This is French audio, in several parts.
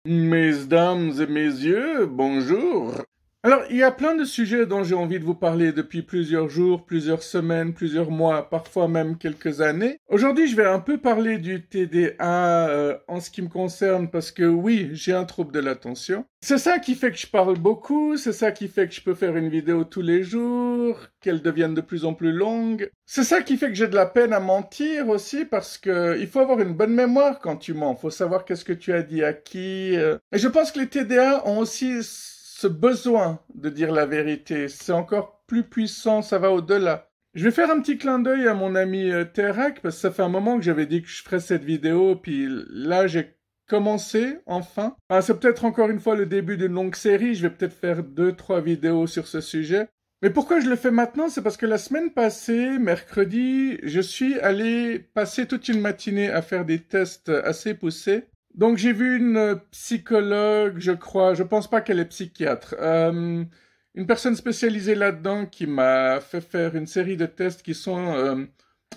Mesdames et messieurs, bonjour. Alors, il y a plein de sujets dont j'ai envie de vous parler depuis plusieurs jours, plusieurs semaines, plusieurs mois, parfois même quelques années. Aujourd'hui, je vais un peu parler du TDA en ce qui me concerne parce que oui, j'ai un trouble de l'attention. C'est ça qui fait que je parle beaucoup, c'est ça qui fait que je peux faire une vidéo tous les jours, qu'elle devienne de plus en plus longue. C'est ça qui fait que j'ai de la peine à mentir aussi parce que il faut avoir une bonne mémoire quand tu mens. Faut savoir qu'est-ce que tu as dit à qui. Et je pense que les TDA ont aussi ce besoin de dire la vérité. C'est encore plus puissant, ça va au-delà. Je vais faire un petit clin d'œil à mon ami Terak, parce que ça fait un moment que j'avais dit que je ferais cette vidéo, puis là j'ai commencé, enfin. C'est peut-être encore une fois le début d'une longue série, je vais peut-être faire 2, 3 vidéos sur ce sujet. Mais pourquoi je le fais maintenant? C'est parce que la semaine passée, mercredi, je suis allé passer toute une matinée à faire des tests assez poussés. Donc j'ai vu une psychologue, je crois, je pense pas qu'elle est psychiatre, une personne spécialisée là-dedans qui m'a fait faire une série de tests qui sont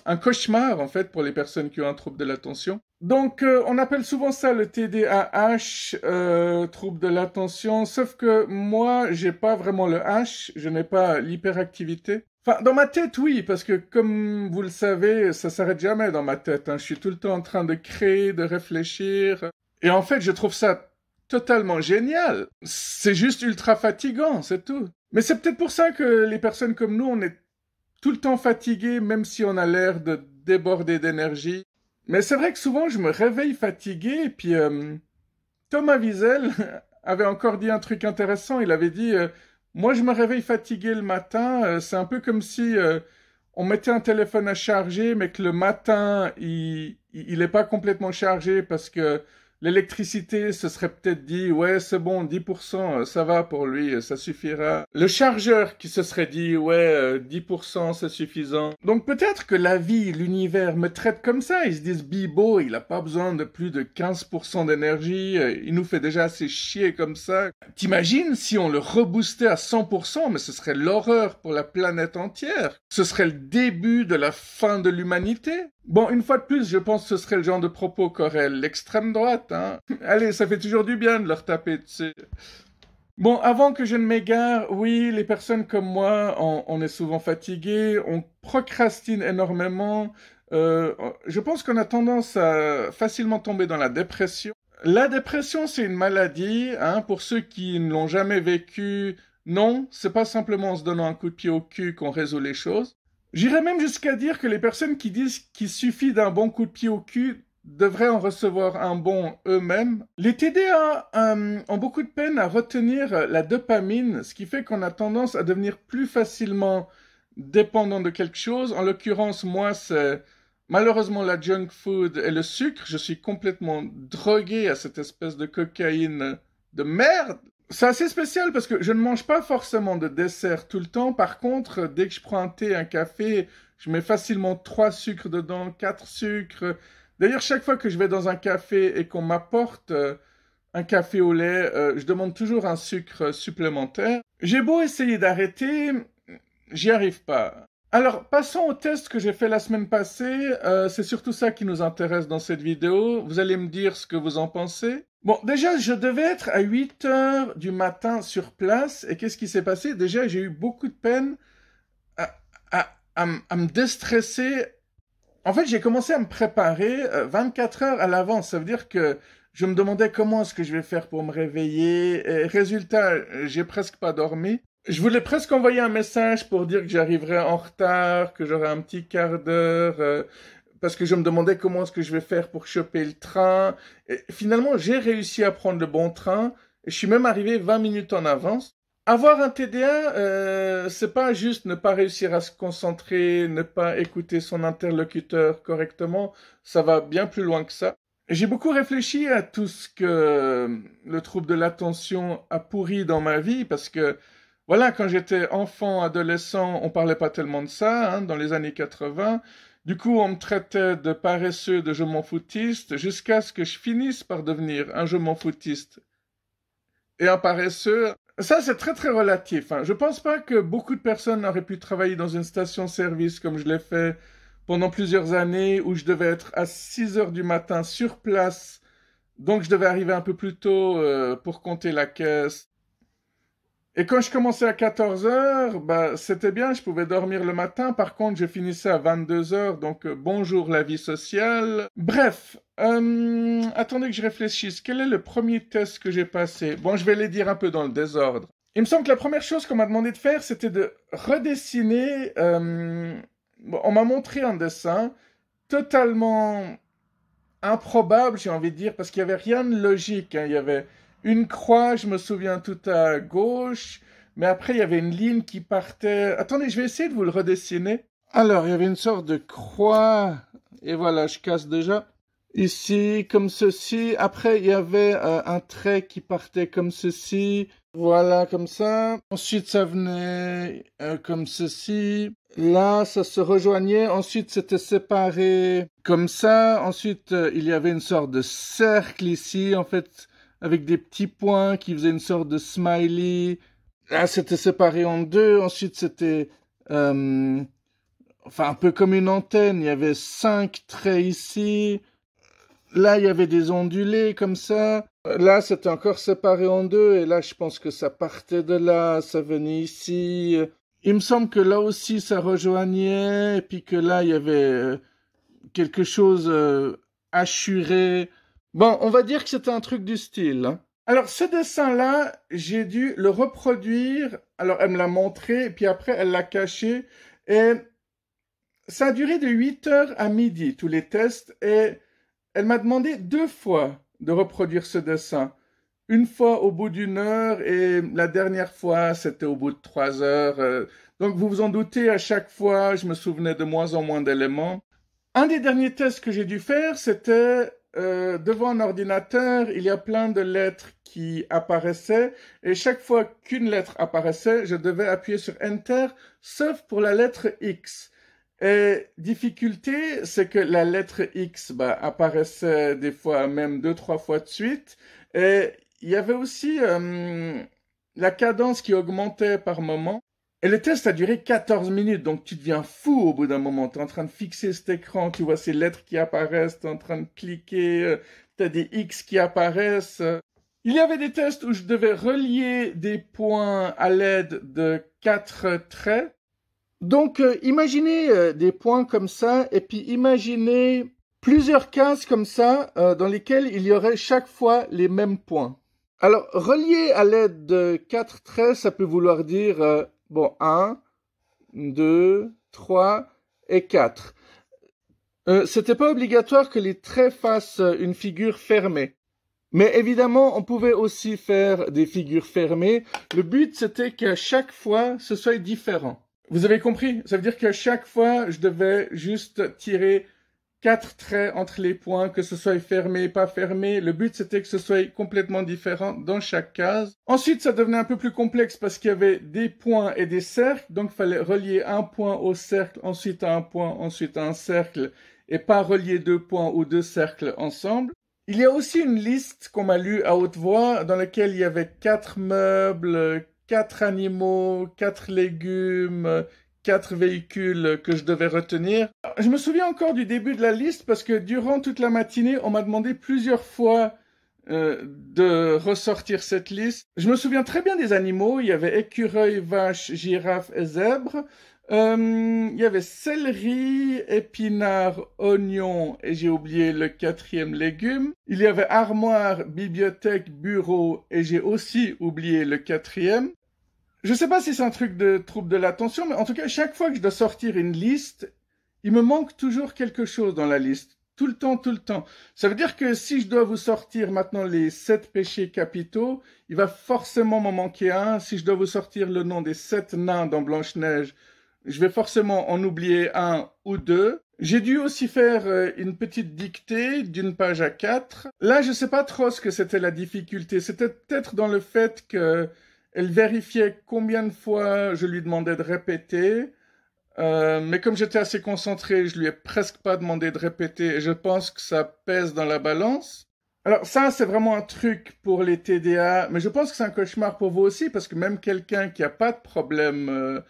un cauchemar en fait pour les personnes qui ont un trouble de l'attention. Donc on appelle souvent ça le TDAH, trouble de l'attention, sauf que moi j'ai pas vraiment le H, je n'ai pas l'hyperactivité. Enfin, dans ma tête, oui, parce que comme vous le savez, ça s'arrête jamais dans ma tête, hein. Je suis tout le temps en train de créer, de réfléchir. Et en fait, je trouve ça totalement génial. C'est juste ultra fatigant, c'est tout. Mais c'est peut-être pour ça que les personnes comme nous, on est tout le temps fatigués, même si on a l'air de déborder d'énergie. Mais c'est vrai que souvent, je me réveille fatigué, et puis Thomas Wiesel avait encore dit un truc intéressant. Il avait dit moi, je me réveille fatigué le matin. C'est un peu comme si on mettait un téléphone à charger, mais que le matin, il est pas complètement chargé parce que l'électricité se serait peut-être dit, ouais, c'est bon, 10%, ça va pour lui, ça suffira. Le chargeur qui se serait dit, ouais, 10%, c'est suffisant. Donc peut-être que la vie, l'univers me traite comme ça. Ils se disent, Bibo, il a pas besoin de plus de 15% d'énergie, il nous fait déjà assez chier comme ça. T'imagines si on le reboostait à 100%, mais ce serait l'horreur pour la planète entière. Ce serait le début de la fin de l'humanité. Bon, une fois de plus, je pense que ce serait le genre de propos qu'aurait l'extrême droite, hein. Allez, ça fait toujours du bien de leur taper dessus. Bon, avant que je ne m'égare, oui, les personnes comme moi, on est souvent fatigués, on procrastine énormément. Je pense qu'on a tendance à facilement tomber dans la dépression. La dépression, c'est une maladie, hein, pour ceux qui ne l'ont jamais vécu. Non, c'est pas simplement en se donnant un coup de pied au cul qu'on résout les choses. J'irais même jusqu'à dire que les personnes qui disent qu'il suffit d'un bon coup de pied au cul devraient en recevoir un bon eux-mêmes. Les TDA ont beaucoup de peine à retenir la dopamine, ce qui fait qu'on a tendance à devenir plus facilement dépendant de quelque chose. En l'occurrence, moi, c'est malheureusement la junk food et le sucre. Je suis complètement drogué à cette espèce de cocaïne de merde. C'est assez spécial parce que je ne mange pas forcément de dessert tout le temps. Par contre, dès que je prends un thé, un café, je mets facilement 3 sucres dedans, 4 sucres. D'ailleurs, chaque fois que je vais dans un café et qu'on m'apporte un café au lait, je demande toujours un sucre supplémentaire. J'ai beau essayer d'arrêter, j'y arrive pas. Alors, passons au test que j'ai fait la semaine passée. C'est surtout ça qui nous intéresse dans cette vidéo. Vous allez me dire ce que vous en pensez. Bon, déjà, je devais être à 8 heures du matin sur place. Et qu'est-ce qui s'est passé? Déjà, j'ai eu beaucoup de peine à me déstresser. En fait, j'ai commencé à me préparer 24 heures à l'avance. Ça veut dire que je me demandais comment est-ce que je vais faire pour me réveiller. Et résultat, j'ai presque pas dormi. Je voulais presque envoyer un message pour dire que j'arriverais en retard, que j'aurais un petit quart d'heure, parce que je me demandais comment est-ce que je vais faire pour choper le train. Et finalement, j'ai réussi à prendre le bon train. Et je suis même arrivé 20 minutes en avance. Avoir un TDA, c'est pas juste ne pas réussir à se concentrer, ne pas écouter son interlocuteur correctement. Ça va bien plus loin que ça. J'ai beaucoup réfléchi à tout ce que le trouble de l'attention a pourri dans ma vie parce que voilà, quand j'étais enfant, adolescent, on parlait pas tellement de ça, hein, dans les années 80. Du coup, on me traitait de paresseux, de je m'en foutiste, jusqu'à ce que je finisse par devenir un je m'en foutiste et un paresseux. Ça, c'est très très relatif, hein. Je pense pas que beaucoup de personnes auraient pu travailler dans une station-service comme je l'ai fait pendant plusieurs années, où je devais être à 6 heures du matin sur place Donc je devais arriver un peu plus tôt pour compter la caisse. Et quand je commençais à 14 heures, bah, c'était bien, je pouvais dormir le matin. Par contre, je finissais à 22 heures, donc bonjour la vie sociale. Bref, attendez que je réfléchisse. Quel est le premier test que j'ai passé? Bon, je vais les dire un peu dans le désordre. Il me semble que la première chose qu'on m'a demandé de faire, c'était de redessiner. Bon, on m'a montré un dessin totalement improbable, j'ai envie de dire, parce qu'il n'y avait rien de logique, hein. Il y avait une croix, je me souviens, tout à gauche, mais après, il y avait une ligne qui partait. Attendez, je vais essayer de vous le redessiner. Alors, il y avait une sorte de croix, et voilà, je casse déjà. Ici, comme ceci. Après, il y avait un trait qui partait comme ceci. Voilà, comme ça. Ensuite, ça venait comme ceci. Là, ça se rejoignait. Ensuite, c'était séparé comme ça. Ensuite, il y avait une sorte de cercle ici, en fait, avec des petits points qui faisaient une sorte de smiley. Là, c'était séparé en deux. Ensuite, c'était... enfin, un peu comme une antenne. Il y avait 5 traits ici. Là, il y avait des ondulés comme ça. Là, c'était encore séparé en deux. Et là, je pense que ça partait de là, ça venait ici. Il me semble que là aussi, ça rejoignait. Et puis que là, il y avait quelque chose hachuré. Bon, on va dire que c'était un truc du style, hein. Alors, ce dessin-là, j'ai dû le reproduire. Alors, elle me l'a montré. Et puis après, elle l'a caché. Et ça a duré de 8 heures à midi, tous les tests. Et... elle m'a demandé 2 fois de reproduire ce dessin. Une fois au bout d'1 heure et la dernière fois, c'était au bout de 3 heures. Donc vous vous en doutez, à chaque fois, je me souvenais de moins en moins d'éléments. Un des derniers tests que j'ai dû faire, c'était devant un ordinateur, il y a plein de lettres qui apparaissaient et chaque fois qu'une lettre apparaissait, je devais appuyer sur Enter, sauf pour la lettre X. Et difficulté, c'est que la lettre X apparaissait des fois même 2, 3 fois de suite. Et il y avait aussi la cadence qui augmentait par moment. Et le test a duré 14 minutes, donc tu deviens fou au bout d'un moment. Tu es en train de fixer cet écran, tu vois ces lettres qui apparaissent, tu es en train de cliquer, tu as des X qui apparaissent. Il y avait des tests où je devais relier des points à l'aide de 4 traits. Donc, imaginez des points comme ça, et puis imaginez plusieurs cases comme ça, dans lesquelles il y aurait chaque fois les mêmes points. Alors, relier à l'aide de 4 traits, ça peut vouloir dire, bon, 1, 2, 3 et 4. C'était pas obligatoire que les traits fassent une figure fermée. Mais évidemment, on pouvait aussi faire des figures fermées. Le but, c'était qu'à chaque fois, ce soit différent. Vous avez compris? Ça veut dire qu'à chaque fois, je devais juste tirer 4 traits entre les points, que ce soit fermé, pas fermé. Le but, c'était que ce soit complètement différent dans chaque case. Ensuite, ça devenait un peu plus complexe parce qu'il y avait des points et des cercles. Donc, il fallait relier un point au cercle, ensuite à un point, ensuite à un cercle, et pas relier 2 points ou 2 cercles ensemble. Il y a aussi une liste qu'on m'a lue à haute voix dans laquelle il y avait 4 meubles, 4 animaux, 4 légumes, 4 véhicules que je devais retenir. Je me souviens encore du début de la liste parce que durant toute la matinée, on m'a demandé plusieurs fois de ressortir cette liste. Je me souviens très bien des animaux. Il y avait écureuil, vache, girafe et zèbre. Il y avait céleri, épinard, oignon et j'ai oublié le 4e légume. Il y avait armoire, bibliothèque, bureau et j'ai aussi oublié le 4e. Je sais pas si c'est un truc de trouble de l'attention, mais en tout cas, chaque fois que je dois sortir une liste, il me manque toujours quelque chose dans la liste. Tout le temps, tout le temps. Ça veut dire que si je dois vous sortir maintenant les 7 péchés capitaux, il va forcément m'en manquer un. Si je dois vous sortir le nom des 7 nains dans Blanche-Neige, je vais forcément en oublier un ou deux. J'ai dû aussi faire une petite dictée d'une page à 4. Là, je sais pas trop ce que c'était la difficulté. C'était peut-être dans le fait que elle vérifiait combien de fois je lui demandais de répéter. Mais comme j'étais assez concentré, je lui ai presque pas demandé de répéter et je pense que ça pèse dans la balance. Alors ça, c'est vraiment un truc pour les TDA, mais je pense que c'est un cauchemar pour vous aussi parce que même quelqu'un qui a pas de problème,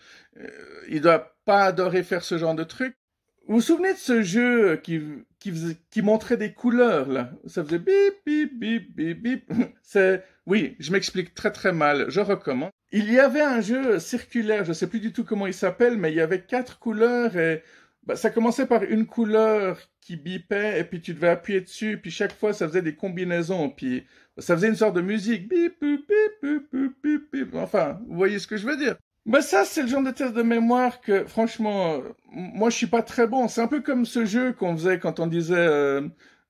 il doit pas adorer faire ce genre de truc. Vous vous souvenez de ce jeu qui montrait des couleurs, là? Ça faisait bip, bip, bip, bip, bip. Oui, je m'explique très très mal, je recommence. Il y avait un jeu circulaire, je ne sais plus du tout comment il s'appelle, mais il y avait 4 couleurs et ça commençait par une couleur qui bipait et puis tu devais appuyer dessus, puis chaque fois ça faisait des combinaisons, puis ça faisait une sorte de musique. Bip, bip, bip, bip, bip, bip, bip. Enfin, vous voyez ce que je veux dire? Ça, c'est le genre de test de mémoire que, franchement, moi, je suis pas très bon. C'est un peu comme ce jeu qu'on faisait quand on disait,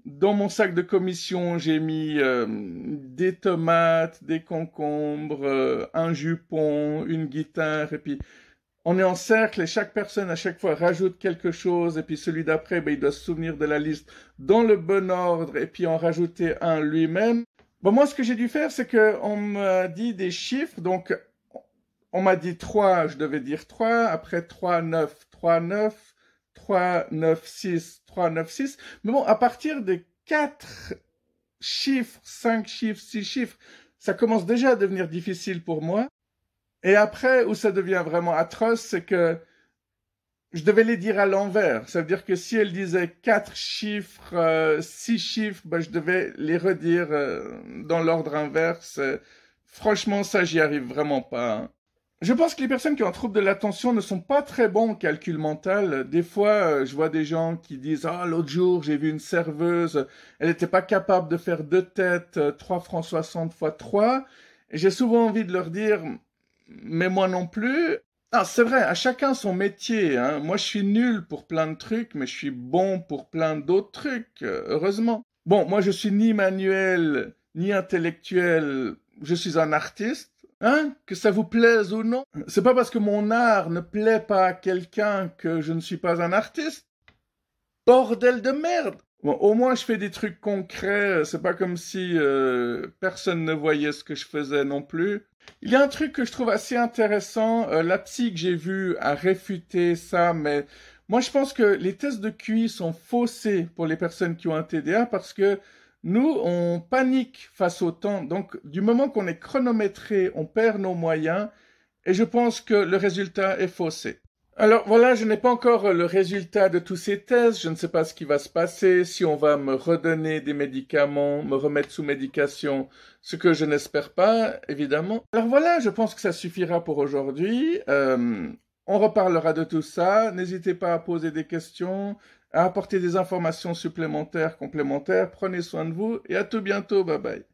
dans mon sac de commission, j'ai mis des tomates, des concombres, un jupon, une guitare, et puis on est en cercle et chaque personne à chaque fois rajoute quelque chose, et puis celui d'après, il doit se souvenir de la liste dans le bon ordre, et puis en rajouter un lui-même. Moi, ce que j'ai dû faire, c'est que on m'a dit des chiffres, donc on m'a dit 3, je devais dire 3, après 3, 9, 3, 9, 3, 9, 6, 3, 9, 6. Mais bon, à partir de 4 chiffres, 5 chiffres, 6 chiffres, ça commence déjà à devenir difficile pour moi. Et après, où ça devient vraiment atroce, c'est que je devais les dire à l'envers. Ça veut dire que si elle disait 4 chiffres, 6 chiffres, je devais les redire dans l'ordre inverse. Franchement, ça, j'y arrive vraiment pas, hein. Je pense que les personnes qui ont un trouble de l'attention ne sont pas très bons en calcul mental. Des fois, je vois des gens qui disent « Ah, l'autre jour, j'ai vu une serveuse, elle n'était pas capable de faire 2 têtes, 3 francs 60 fois 3. » Et j'ai souvent envie de leur dire « Mais moi non plus. » Ah, c'est vrai, à chacun son métier, hein. Moi, je suis nul pour plein de trucs, mais je suis bon pour plein d'autres trucs, heureusement. Bon, moi, je suis ni manuel, ni intellectuel, je suis un artiste. Hein? Que ça vous plaise ou non, c'est pas parce que mon art ne plaît pas à quelqu'un que je ne suis pas un artiste. Bordel de merde! Bon, au moins je fais des trucs concrets, c'est pas comme si personne ne voyait ce que je faisais non plus. Il y a un truc que je trouve assez intéressant, la psy que j'ai vue a réfuté ça, mais moi je pense que les tests de QI sont faussés pour les personnes qui ont un TDA parce que nous, on panique face au temps. Donc, du moment qu'on est chronométré, on perd nos moyens. Et je pense que le résultat est faussé. Alors voilà, je n'ai pas encore le résultat de tous ces tests. Je ne sais pas ce qui va se passer, si on va me redonner des médicaments, me remettre sous médication, ce que je n'espère pas, évidemment. Alors voilà, je pense que ça suffira pour aujourd'hui. On reparlera de tout ça. N'hésitez pas à poser des questions, à apporter des informations supplémentaires, complémentaires. Prenez soin de vous et à tout bientôt. Bye bye.